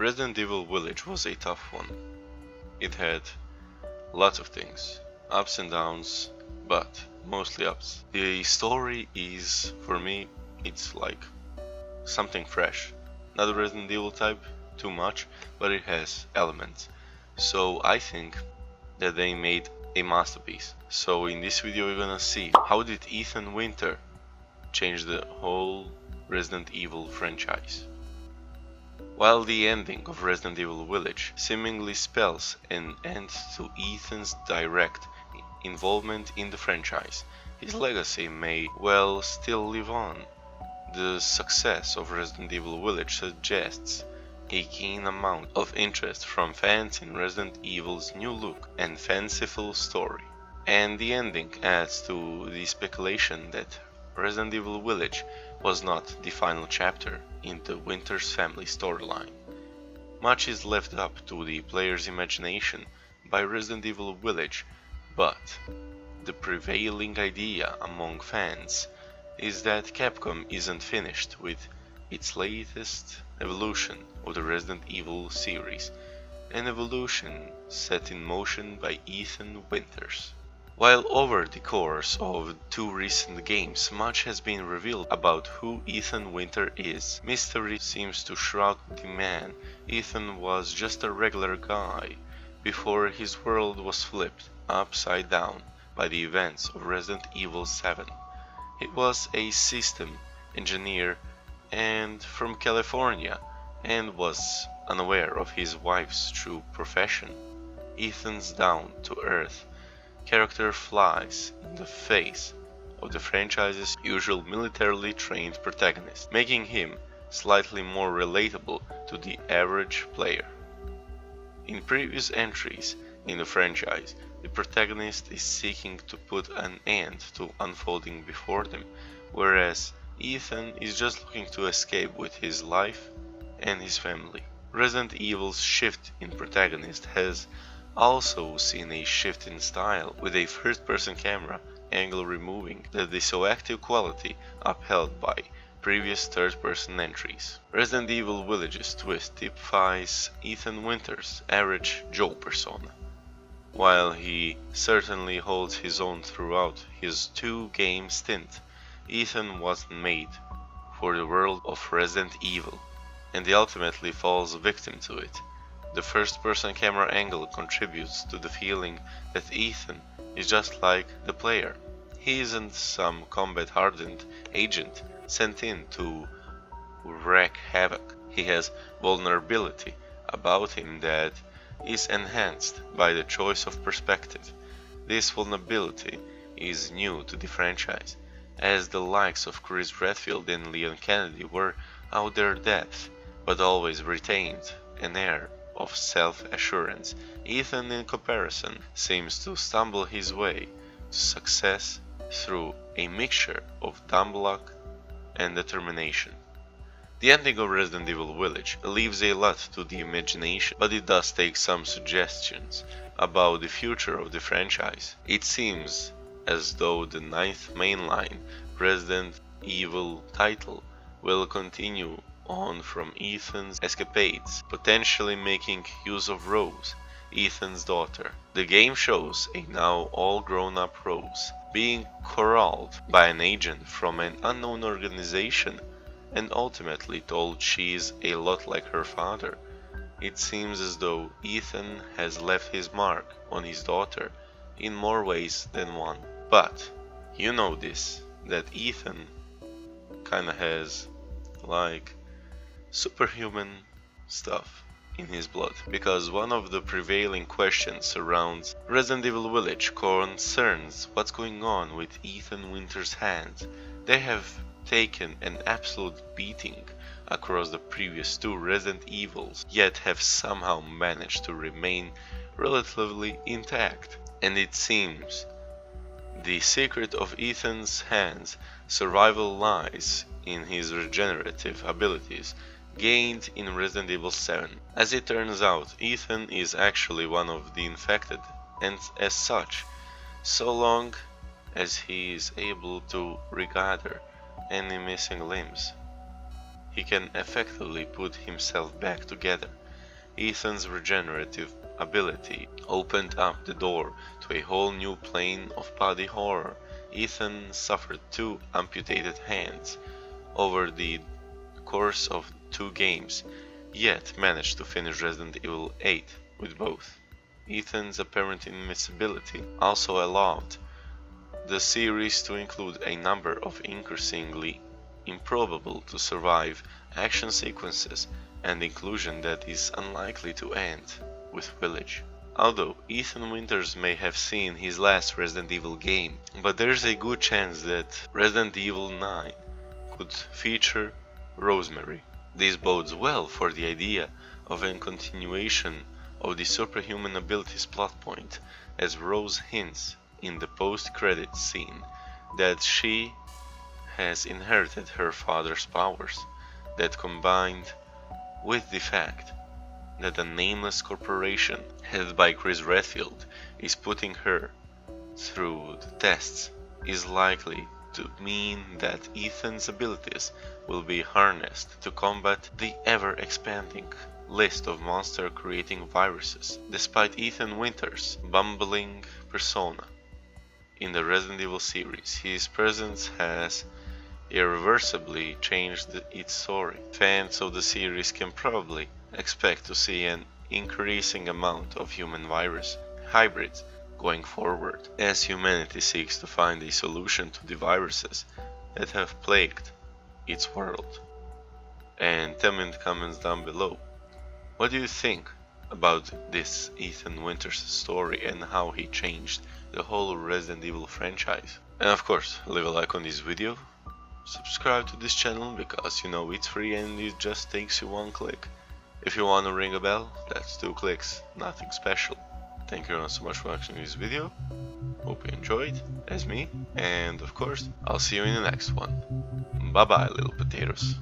Resident Evil Village was a tough one. It had lots of things, ups and downs, but mostly ups. The story is, for me, it's like something fresh. Not a Resident Evil type, too much, but it has elements. So I think that they made a masterpiece. So in this video we're gonna see how did Ethan Winter change the whole Resident Evil franchise. While the ending of Resident Evil Village seemingly spells an end to Ethan's direct involvement in the franchise, his legacy may well still live on. The success of Resident Evil Village suggests a keen amount of interest from fans in Resident Evil's new look and fanciful story. And the ending adds to the speculation that Resident Evil Village was not the final chapter in the Winters family storyline. Much is left up to the player's imagination by Resident Evil Village, but the prevailing idea among fans is that Capcom isn't finished with its latest evolution of the Resident Evil series, an evolution set in motion by Ethan Winters. While over the course of two recent games much has been revealed about who Ethan Winter is, mystery seems to shroud the man. Ethan was just a regular guy before his world was flipped upside down by the events of Resident Evil 7. He was a system engineer and from California and was unaware of his wife's true profession. Ethan's down-to-earth character flies in the face of the franchise's usual militarily trained protagonist, making him slightly more relatable to the average player. In previous entries in the franchise, the protagonist is seeking to put an end to unfolding before them, whereas Ethan is just looking to escape with his life and his family. Resident Evil's shift in protagonist has also seen a shift in style, with a first-person camera angle removing the disoactive quality upheld by previous third-person entries. Resident Evil Village's twist typifies Ethan Winter's average Joe persona. While he certainly holds his own throughout his two-game stint, Ethan wasn't made for the world of Resident Evil, and he ultimately falls victim to it. The first-person camera angle contributes to the feeling that Ethan is just like the player. He isn't some combat-hardened agent sent in to wreak havoc. He has vulnerability about him that is enhanced by the choice of perspective. This vulnerability is new to the franchise, as the likes of Chris Redfield and Leon Kennedy were out their depth, but always retained an air of self-assurance. Ethan, in comparison, seems to stumble his way to success through a mixture of dumb luck and determination. The ending of Resident Evil Village leaves a lot to the imagination, but it does take some suggestions about the future of the franchise. It seems as though the ninth mainline Resident Evil title will continue on from Ethan's escapades, potentially making use of Rose, Ethan's daughter. The game shows a now all grown-up Rose being corralled by an agent from an unknown organization and ultimately told she is a lot like her father. It seems as though Ethan has left his mark on his daughter in more ways than one. But you know this, that Ethan kinda has like superhuman stuff in his blood, because one of the prevailing questions surrounds Resident Evil Village concerns what's going on with Ethan Winter's hands. They have taken an absolute beating across the previous two Resident Evils, yet have somehow managed to remain relatively intact. And it seems the secret of Ethan's hands' survival lies in his regenerative abilities gained in Resident Evil 7. As it turns out, Ethan is actually one of the infected, and as such, so long as he is able to regather any missing limbs, he can effectively put himself back together Ethan's regenerative ability opened up the door to a whole new plane of body horror. Ethan suffered 2 amputated hands over the course of 2 games, yet managed to finish Resident Evil 8 with both. Ethan's apparent invincibility also allowed the series to include a number of increasingly improbable to survive action sequences and inclusion that is unlikely to end with Village. Although Ethan Winters may have seen his last Resident Evil game, but there's a good chance that Resident Evil 9 could feature Rosemary. This bodes well for the idea of a continuation of the superhuman abilities plot point, as Rose hints in the post-credits scene that she has inherited her father's powers, that combined with the fact that a nameless corporation headed by Chris Redfield is putting her through the tests is likely to mean that Ethan's abilities will be harnessed to combat the ever-expanding list of monster-creating viruses. Despite Ethan Winters' bumbling persona in the Resident Evil series, his presence has irreversibly changed its story. Fans of the series can probably expect to see an increasing amount of human virus hybrids going forward, as humanity seeks to find a solution to the viruses that have plagued its world. And tell me in the comments down below, what do you think about this Ethan Winters story and how he changed the whole Resident Evil franchise? And of course, leave a like on this video, subscribe to this channel because you know it's free and it just takes you 1 click. If you want to ring a bell, that's 2 clicks, nothing special. Thank you so much for watching this video, hope you enjoyed, as me, and of course, I'll see you in the next one. Bye bye, little potatoes.